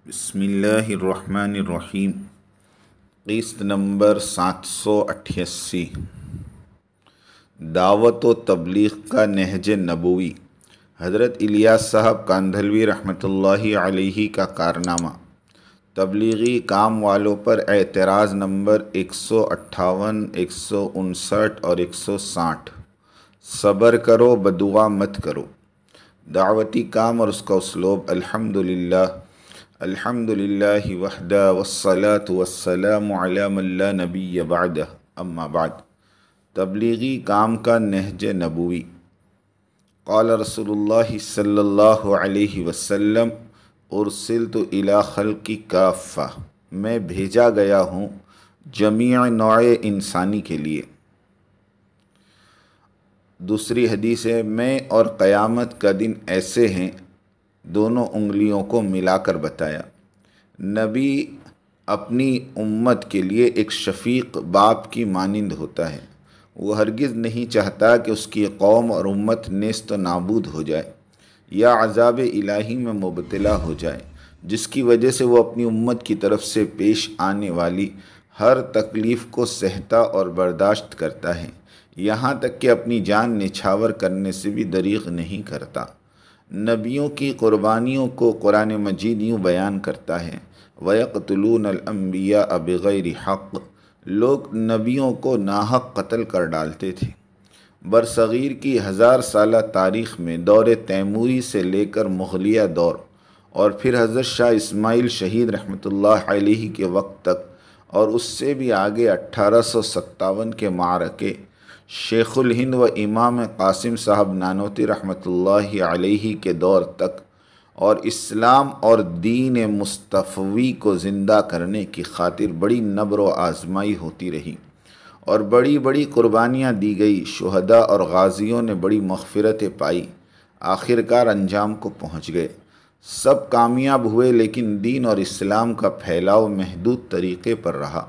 بسم اللہ الرحمن الرحیم۔ قسط نمبر 788، دعوت و تبلیغ کا نہج نبوی۔ حضرت الیاس صاحب کاندھلوی رحمۃ اللہ علیہ کا کارنامہ۔ تبلیغی کام والوں پر اعتراض نمبر 158، 159 اور 160۔ صبر کرو، بدعا مت کرو۔ دعوتی کام اور اس کا اسلوب۔ الحمدللہ وحدہ والصلاة والسلام علی من لا نبی بعدہ، اما بعد۔ تبلیغی کام کا نہج نبوی۔ قال رسول اللہ صلی اللہ علیہ وسلم ارسلت الی خلق کافہ، میں بھیجا گیا ہوں جمیع نوع انسانی کے لیے۔ دوسری حدیث ہے، میں اور قیامت کا دن ایسے ہیں، دونوں انگلیوں کو ملا کر بتایا۔ نبی اپنی امت کے لیے ایک شفیق باپ کی مانند ہوتا ہے۔ وہ ہرگز نہیں چاہتا کہ اس کی قوم اور امت نیست و نابود ہو جائے یا عذاب الہی میں مبتلا ہو جائے، جس کی وجہ سے وہ اپنی امت کی طرف سے پیش آنے والی ہر تکلیف کو سہتا اور برداشت کرتا ہے، یہاں تک کہ اپنی جان نچھاور کرنے سے بھی دریغ نہیں کرتا۔ نبیوں کی قربانیوں کو قرآن مجید یوں بیان کرتا ہے، وَيَقْتُلُونَ الْأَنْبِيَاءَ بِغَيْرِ حَقٍّ، لوگ نبیوں کو ناحق قتل کر ڈالتے تھے۔ برصغیر کی 1000 سالہ تاریخ میں دور تیموری سے لے کر مغلیہ دور اور پھر حضرت شاہ اسماعیل شہید رحمۃ اللہ علیہ کے وقت تک، اور اس سے بھی آگے 1857 کے معرکے، شیخ الہند و امام قاسم صاحب نانوتی رحمۃ اللہ علیہ کے دور تک، اور اسلام اور دین مصطفوی کو زندہ کرنے کی خاطر بڑی نبر و آزمائی ہوتی رہی اور بڑی بڑی قربانیاں دی گئی۔ شہداء اور غازیوں نے بڑی مغفرتیں پائی، آخرکار انجام کو پہنچ گئے۔ سب کامیاب ہوئے، لیکن دین اور اسلام کا پھیلاؤ محدود طریقے پر رہا۔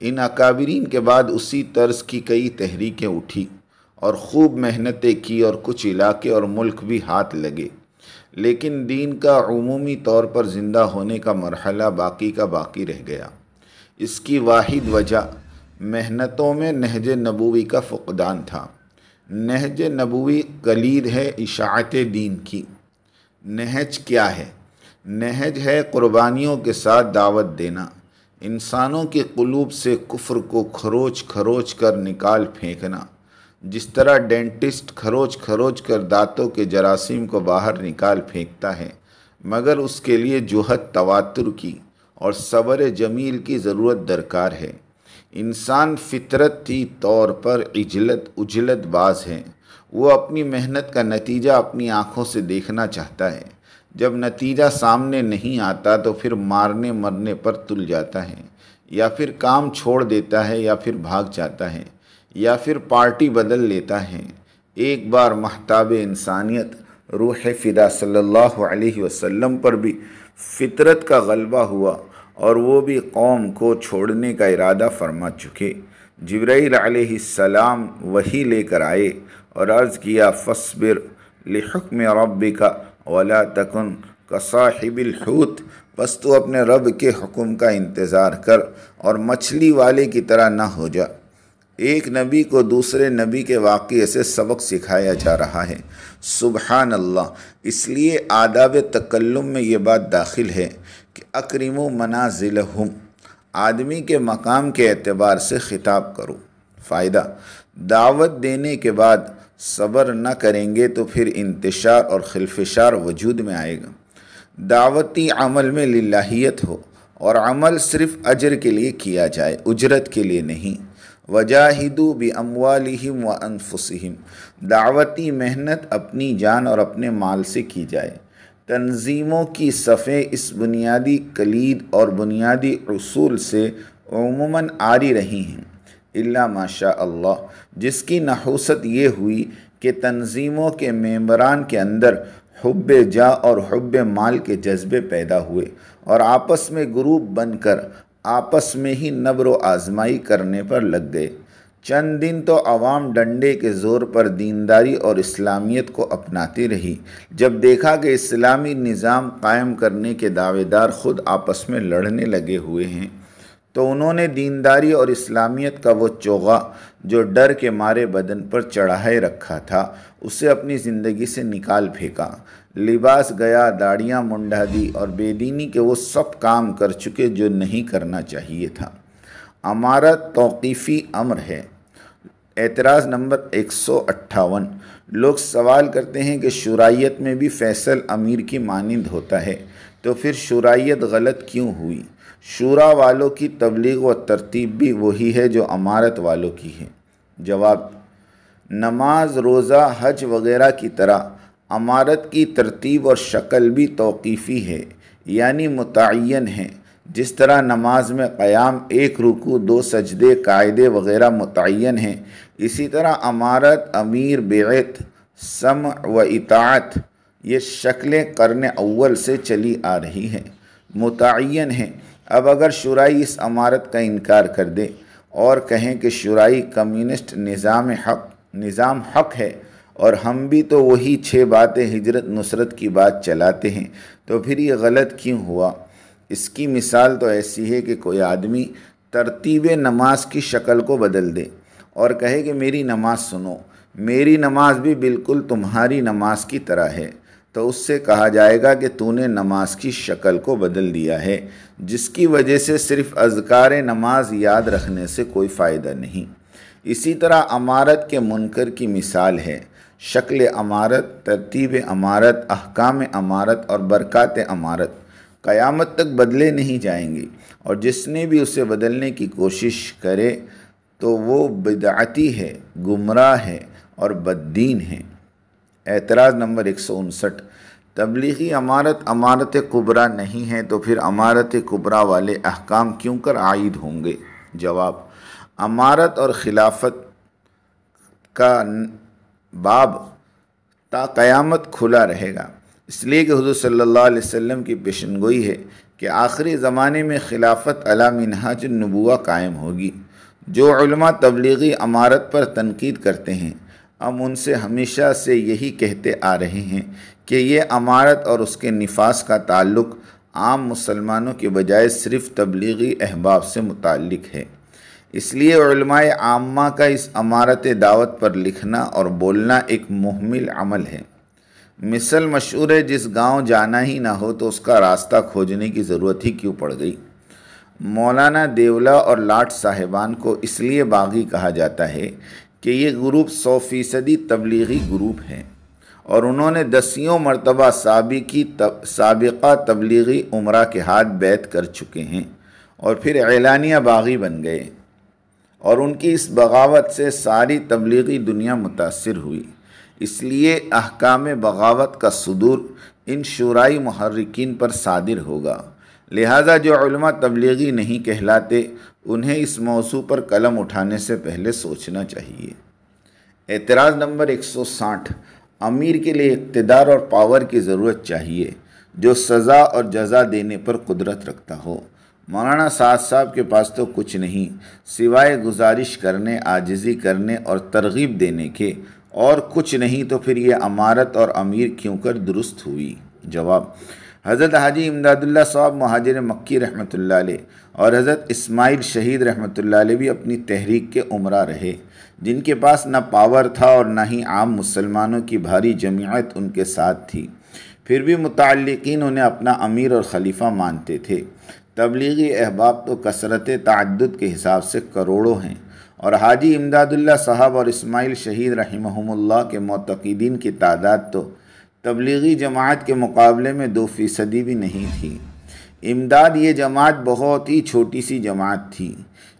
ان اکابرین کے بعد اسی طرز کی کئی تحریکیں اٹھی اور خوب محنتیں کی، اور کچھ علاقے اور ملک بھی ہاتھ لگے، لیکن دین کا عمومی طور پر زندہ ہونے کا مرحلہ باقی کا باقی رہ گیا۔ اس کی واحد وجہ محنتوں میں نہج نبوی کا فقدان تھا۔ نہج نبوی کلید ہے اشاعت دین کی۔ نہج کیا ہے؟ نہج ہے قربانیوں کے ساتھ دعوت دینا، انسانوں کے قلوب سے کفر کو کھروچ کھروچ کر نکال پھینکنا، جس طرح ڈینٹسٹ کھروچ کھروچ کر دانتوں کے جراثیم کو باہر نکال پھینکتا ہے، مگر اس کے لیے جہد تواتر کی اور صبر جمیل کی ضرورت درکار ہے۔ انسان فطرتی طور پر عجلت باز ہے، وہ اپنی محنت کا نتیجہ اپنی آنکھوں سے دیکھنا چاہتا ہے۔ جب نتیجہ سامنے نہیں آتا تو پھر مارنے مرنے پر تل جاتا ہے، یا پھر کام چھوڑ دیتا ہے، یا پھر بھاگ جاتا ہے، یا پھر پارٹی بدل لیتا ہے۔ ایک بار مہتاب انسانیت روح فدا صلی اللہ علیہ وسلم پر بھی فطرت کا غلبہ ہوا، اور وہ بھی قوم کو چھوڑنے کا ارادہ فرما چکے۔ جبرائیل علیہ السلام وحی لے کر آئے اور عرض کیا، فاصبر لحکم ربک ولا تکن کصاحب الحوت، بس تو اپنے رب کے حکم کا انتظار کر اور مچھلی والے کی طرح نہ ہو جا۔ ایک نبی کو دوسرے نبی کے واقعے سے سبق سکھایا جا رہا ہے۔ سبحان اللہ! اس لیے آداب تکلم میں یہ بات داخل ہے کہ اکرموا منازلہم، آدمی کے مقام کے اعتبار سے خطاب کرو۔ فائدہ: دعوت دینے کے بعد صبر نہ کریں گے تو پھر انتشار اور خلفشار وجود میں آئے گا۔ دعوتی عمل میں للہیت ہو، اور عمل صرف اجر کے لیے کیا جائے، اجرت کے لیے نہیں۔ وجاہدوا باموالہم وانفسہم، دعوتی محنت اپنی جان اور اپنے مال سے کی جائے۔ تنظیموں کی صفیں اس بنیادی کلید اور بنیادی اصول سے عموماً عاری رہی ہیں، الا ماشاء اللہ، جس کی نحوست یہ ہوئی کہ تنظیموں کے ممبران کے اندر حب جاہ اور حب مال کے جذبے پیدا ہوئے، اور آپس میں گروپ بن کر آپس میں ہی نبر و آزمائی کرنے پر لگ گئے۔ چند دن تو عوام ڈنڈے کے زور پر دینداری اور اسلامیت کو اپناتی رہی۔ جب دیکھا کہ اسلامی نظام قائم کرنے کے دعوے دار خود آپس میں لڑنے لگے ہوئے ہیں، تو انہوں نے دینداری اور اسلامیت کا وہ چوغا جو ڈر کے مارے بدن پر چڑھائے رکھا تھا، اسے اپنی زندگی سے نکال پھینکا۔ لباس گیا، داڑیاں منڈا دی اور بے دینی کے وہ سب کام کر چکے جو نہیں کرنا چاہیے تھا۔ امارت توقیفی امر ہے۔ اعتراض نمبر 158۔ لوگ سوال کرتے ہیں کہ شورائیت میں بھی فیصل امیر کی مانند ہوتا ہے، تو پھر شورائیت غلط کیوں ہوئی؟ شورا والوں کی تبلیغ و ترتیب بھی وہی ہے جو امارت والوں کی ہے۔ جواب: نماز، روزہ، حج وغیرہ کی طرح امارت کی ترتیب اور شکل بھی توقیفی ہے، یعنی متعین ہے۔ جس طرح نماز میں قیام، 1 رکوع، 2 سجدے، قاعدے وغیرہ متعین ہیں، اسی طرح امارت، امیر، بیعت، سمع و اطاعت، یہ شکلیں قرن اول سے چلی آ رہی ہیں، متعین ہیں۔ اب اگر شورائی اس امارت کا انکار کر دے اور کہیں کہ شورائی کمیونسٹ نظام حق ہے اور ہم بھی تو وہی 6 باتیں ہجرت نصرت کی بات چلاتے ہیں، تو پھر یہ غلط کیوں ہوا؟ اس کی مثال تو ایسی ہے کہ کوئی آدمی ترتیب نماز کی شکل کو بدل دے اور کہے کہ میری نماز سنو، میری نماز بھی بالکل تمہاری نماز کی طرح ہے، تو اس سے کہا جائے گا کہ تو نے نماز کی شکل کو بدل دیا ہے، جس کی وجہ سے صرف اذکار نماز یاد رکھنے سے کوئی فائدہ نہیں۔ اسی طرح امارت کے منکر کی مثال ہے۔ شکل امارت، ترتیب امارت، احکام امارت اور برکات امارت قیامت تک بدلے نہیں جائیں گے، اور جس نے بھی اسے بدلنے کی کوشش کرے تو وہ بدعتی ہے، گمراہ ہے اور بددین ہے۔ اعتراض نمبر 159۔ تبلیغی امارت امارت کبریٰ نہیں ہے، تو پھر امارت کبریٰ والے احکام کیوں کر عائد ہوں گے؟ جواب: امارت اور خلافت کا باب تا قیامت کھلا رہے گا، اس لیے کہ حضور صلی اللہ علیہ وسلم کی پیشن گوئی ہے کہ آخری زمانے میں خلافت علی منہاج النبوہ قائم ہوگی۔ جو علماء تبلیغی امارت پر تنقید کرتے ہیں، ہم ان سے ہمیشہ سے یہی کہتے آ رہے ہیں کہ یہ امارت اور اس کے نفاذ کا تعلق عام مسلمانوں کے بجائے صرف تبلیغی احباب سے متعلق ہے۔ اس لیے علماء عامہ کا اس امارت دعوت پر لکھنا اور بولنا ایک مہمل عمل ہے۔ مثل مشہور ہے، جس گاؤں جانا ہی نہ ہو تو اس کا راستہ کھوجنے کی ضرورت ہی کیوں پڑ گئی؟ مولانا دیولا اور لاٹ صاحبان کو اس لیے باغی کہا جاتا ہے کہ یہ گروپ 100% تبلیغی گروپ ہے، اور انہوں نے 10 مرتبہ سابقہ تبلیغی عمرہ کے ہاتھ بیعت کر چکے ہیں اور پھر اعلانیہ باغی بن گئے، اور ان کی اس بغاوت سے ساری تبلیغی دنیا متاثر ہوئی۔ اس لیے احکام بغاوت کا صدور ان شورائی محرکین پر صادر ہوگا۔ لہذا جو علماء تبلیغی نہیں کہلاتے، انہیں اس موضوع پر قلم اٹھانے سے پہلے سوچنا چاہیے۔ اعتراض نمبر 160۔ امیر کے لیے اقتدار اور پاور کی ضرورت چاہیے جو سزا اور جزا دینے پر قدرت رکھتا ہو۔ مولانا سعد صاحب کے پاس تو کچھ نہیں سوائے گزارش کرنے، عاجزی کرنے اور ترغیب دینے کے، اور کچھ نہیں، تو پھر یہ امارت اور امیر کیوں کر درست ہوئی؟ جواب: حضرت حاجی امداد اللہ صاحب مہاجر مکی رحمۃ اللہ علیہ اور حضرت اسماعیل شہید رحمۃ اللہ علیہ بھی اپنی تحریک کے عمرہ رہے، جن کے پاس نہ پاور تھا اور نہ ہی عام مسلمانوں کی بھاری جمعیت ان کے ساتھ تھی، پھر بھی متعلقین انہیں اپنا امیر اور خلیفہ مانتے تھے۔ تبلیغی احباب تو کثرت تعدد کے حساب سے کروڑوں ہیں، اور حاجی امداد اللہ صاحب اور اسماعیل شہید رحمہم اللہ کے معتقدین کی تعداد تو تبلیغی جماعت کے مقابلے میں 2% بھی نہیں تھی۔ امداد یہ جماعت بہت ہی چھوٹی سی جماعت تھی،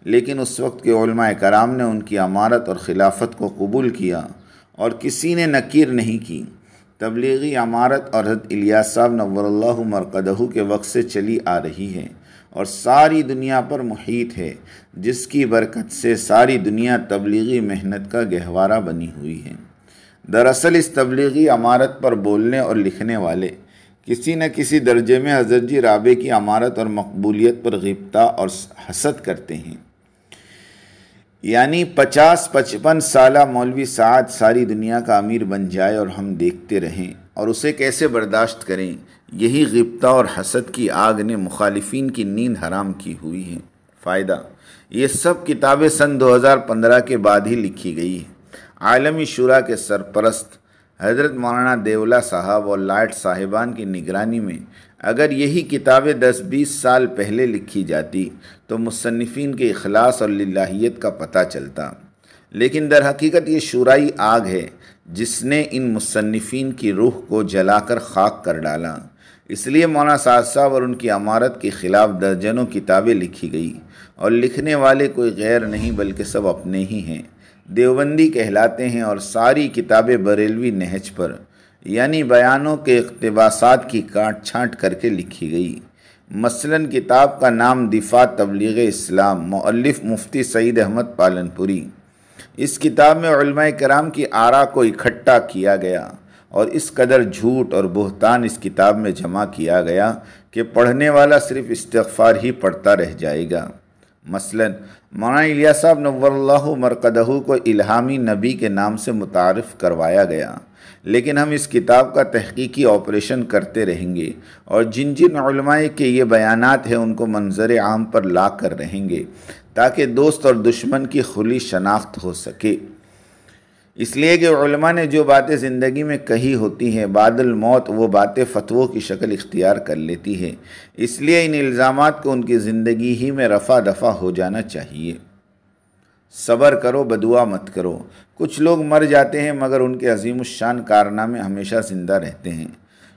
لیکن اس وقت کے علماء کرام نے ان کی امارت اور خلافت کو قبول کیا اور کسی نے نکیر نہیں کی۔ تبلیغی امارت اور حضرت الیاس صاحب نور اللہ مرقدہ کے وقت سے چلی آ رہی ہے اور ساری دنیا پر محیط ہے، جس کی برکت سے ساری دنیا تبلیغی محنت کا گہوارہ بنی ہوئی ہے۔ دراصل اس تبلیغی امارت پر بولنے اور لکھنے والے کسی نہ کسی درجے میں حضرت جی رابع کی امارت اور مقبولیت پر غبطہ اور حسد کرتے ہیں۔ یعنی 50-55 سالہ مولوی سعد ساری دنیا کا امیر بن جائے اور ہم دیکھتے رہیں اور اسے کیسے برداشت کریں؟ یہی غبطہ اور حسد کی آگ نے مخالفین کی نیند حرام کی ہوئی ہے۔ فائدہ: یہ سب کتابیں سن 2015 کے بعد ہی لکھی گئی ہیں۔ عالمی شورا کے سرپرست حضرت مولانا دیولا صاحب اور لائٹ صاحبان کی نگرانی میں اگر یہی کتابیں 10-20 سال پہلے لکھی جاتی تو مصنفین کے اخلاص اور للہیت کا پتہ چلتا، لیکن در حقیقت یہ شورائی آگ ہے جس نے ان مصنفین کی روح کو جلا کر خاک کر ڈالا۔ اس لیے مولانا سعد صاحب اور ان کی امارت کے خلاف درجنوں کتابیں لکھی گئی، اور لکھنے والے کوئی غیر نہیں بلکہ سب اپنے ہی ہیں، دیوبندی کہلاتے ہیں، اور ساری کتابیں بریلوی نہج پر یعنی بیانوں کے اقتباسات کی کاٹ چھانٹ کر کے لکھی گئی۔ مثلاً کتاب کا نام دفاع تبلیغ اسلام، مؤلف مفتی سعید احمد پالنپوری۔ اس کتاب میں علماء کرام کی آراء کو اکٹھا کیا گیا، اور اس قدر جھوٹ اور بہتان اس کتاب میں جمع کیا گیا کہ پڑھنے والا صرف استغفار ہی پڑھتا رہ جائے گا۔ مثلاً مولانا الیاس صاحب نور اللہ مرقدہ کو الہامی نبی کے نام سے متعارف کروایا گیا، لیکن ہم اس کتاب کا تحقیقی آپریشن کرتے رہیں گے اور جن جن علماء کے یہ بیانات ہیں ان کو منظر عام پر لا کر رہیں گے تاکہ دوست اور دشمن کی کھلی شناخت ہو سکے۔ اس لیے کہ علماء نے جو باتیں زندگی میں کہی ہوتی ہیں، بعد الموت وہ باتیں فتووں کی شکل اختیار کر لیتی ہے، اس لیے ان الزامات کو ان کی زندگی ہی میں رفع دفع ہو جانا چاہیے۔ صبر کرو، بدعا مت کرو۔ کچھ لوگ مر جاتے ہیں مگر ان کے عظیم الشان کارنامے ہمیشہ زندہ رہتے ہیں۔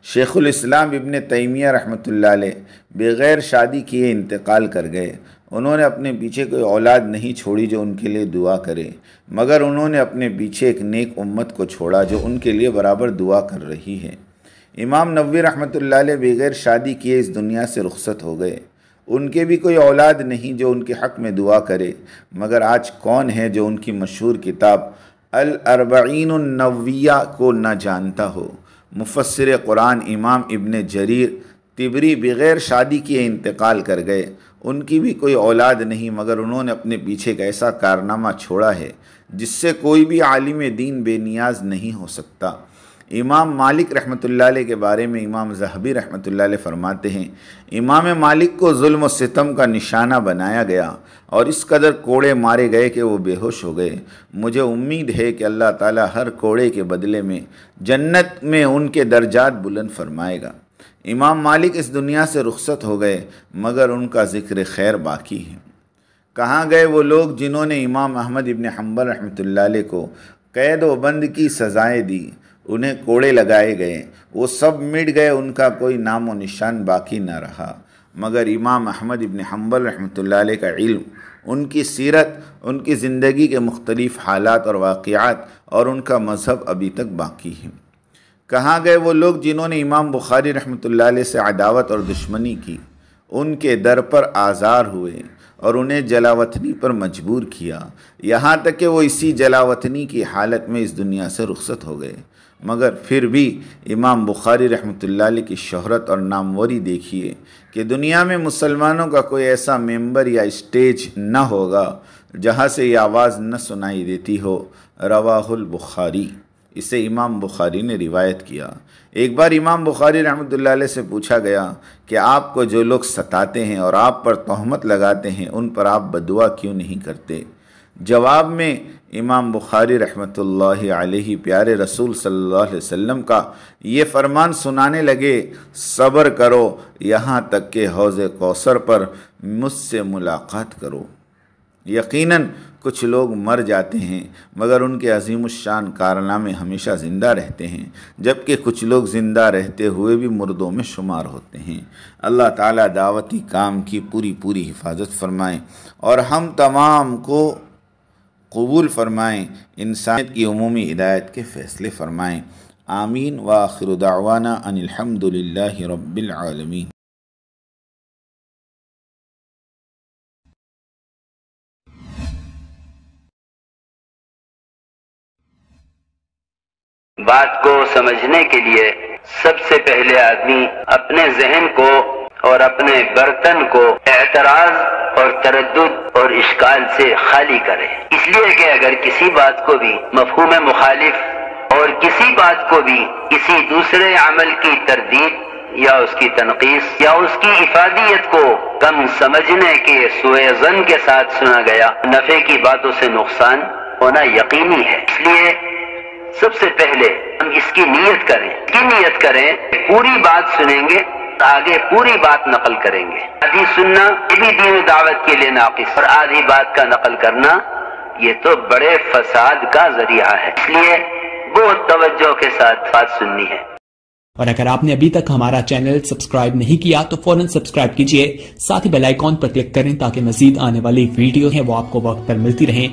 شیخ الاسلام ابن تیمیہ رحمۃ اللہ علیہ بغیر شادی کیے انتقال کر گئے۔ انہوں نے اپنے پیچھے کوئی اولاد نہیں چھوڑی جو ان کے لیے دعا کرے، مگر انہوں نے اپنے پیچھے ایک نیک امت کو چھوڑا جو ان کے لیے برابر دعا کر رہی ہے۔ امام نووی رحمۃ اللہ علیہ بغیر شادی کیے اس دنیا سے رخصت ہو گئے۔ ان کے بھی کوئی اولاد نہیں جو ان کے حق میں دعا کرے، مگر آج کون ہے جو ان کی مشہور کتاب الاربعین النوویہ کو نہ جانتا ہو؟ مفسر قرآن امام ابن جریر طبری بغیر شادی کیے انتقال کر گئے۔ ان کی بھی کوئی اولاد نہیں مگر انہوں نے اپنے پیچھے ایک ایسا کارنامہ چھوڑا ہے جس سے کوئی بھی عالم دین بے نیاز نہیں ہو سکتا۔ امام مالک رحمۃ اللہ علیہ کے بارے میں امام ذہبی رحمۃ اللہ علیہ فرماتے ہیں، امام مالک کو ظلم و ستم کا نشانہ بنایا گیا اور اس قدر کوڑے مارے گئے کہ وہ بے ہوش ہو گئے۔ مجھے امید ہے کہ اللہ تعالیٰ ہر کوڑے کے بدلے میں جنت میں ان کے درجات بلند فرمائے گا۔ امام مالک اس دنیا سے رخصت ہو گئے مگر ان کا ذکر خیر باقی ہے۔ کہاں گئے وہ لوگ جنہوں نے امام احمد ابن حنبل رحمۃ اللہ علیہ کو قید و بند کی سزائیں دی؟ انہیں کوڑے لگائے گئے، وہ سب مٹ گئے، ان کا کوئی نام و نشان باقی نہ رہا۔ مگر امام احمد ابن حنبل رحمۃ اللہ علیہ کا علم، ان کی سیرت، ان کی زندگی کے مختلف حالات اور واقعات اور ان کا مذہب ابھی تک باقی ہے۔ کہاں گئے وہ لوگ جنہوں نے امام بخاری رحمۃ اللہ علیہ سے عداوت اور دشمنی کی؟ ان کے در پر آزار ہوئے اور انہیں جلاوطنی پر مجبور کیا، یہاں تک کہ وہ اسی جلاوطنی کی حالت میں اس دنیا سے رخصت ہو گئے۔ مگر پھر بھی امام بخاری رحمۃ اللہ علیہ کی شہرت اور ناموری دیکھیے کہ دنیا میں مسلمانوں کا کوئی ایسا ممبر یا اسٹیج نہ ہوگا جہاں سے یہ آواز نہ سنائی دیتی ہو، رواہ البخاری، اسے امام بخاری نے روایت کیا۔ ایک بار امام بخاری رحمۃ اللہ علیہ سے پوچھا گیا کہ آپ کو جو لوگ ستاتے ہیں اور آپ پر تہمت لگاتے ہیں ان پر آپ بدعا کیوں نہیں کرتے؟ جواب میں امام بخاری رحمۃ اللہ علیہ پیارے رسول صلی اللہ علیہ وسلم کا یہ فرمان سنانے لگے، صبر کرو یہاں تک کہ حوض کوثر پر مجھ سے ملاقات کرو۔ یقیناً کچھ لوگ مر جاتے ہیں مگر ان کے عظیم الشان کارنامے ہمیشہ زندہ رہتے ہیں، جبکہ کچھ لوگ زندہ رہتے ہوئے بھی مردوں میں شمار ہوتے ہیں۔ اللہ تعالیٰ دعوتی کام کی پوری حفاظت فرمائیں اور ہم تمام کو قبول فرمائیں، انسانیت کی عمومی ہدایت کے فیصلے فرمائیں۔ آمین وآخر دعوانا ان الحمد للہ رب العالمین۔ بات کو سمجھنے کے لیے سب سے پہلے آدمی اپنے ذہن کو اور اپنے برتن کو اعتراض اور تردد اور اشکال سے خالی کرے۔ اس لیے کہ اگر کسی بات کو بھی مفہوم مخالف اور کسی بات کو بھی کسی دوسرے عمل کی تردید یا اس کی تنقیص یا اس کی افادیت کو کم سمجھنے کے سوء ظن کے ساتھ سنا گیا، نفع کی باتوں سے نقصان ہونا یقینی ہے۔ اس لیے سب سے پہلے ہم اس کی نیت کریں، پوری بات سنیں گے، آگے پوری بات نقل کریں گے۔ آدھی سننا یہ بھی دین دعوت کے لیے ناقص، اور آدھی بات کا نقل کرنا یہ تو بڑے فساد کا ذریعہ ہے۔ اس لیے بہت توجہ کے ساتھ بات سننی ہے۔ اور اگر آپ نے ابھی تک ہمارا چینل سبسکرائب نہیں کیا تو فوراً سبسکرائب کیجئے، ساتھ ہی بیل آئیکن پر کلک کریں تاکہ مزید آنے والی ویڈیو ہیں وہ آپ کو وقت پر ملتی رہیں۔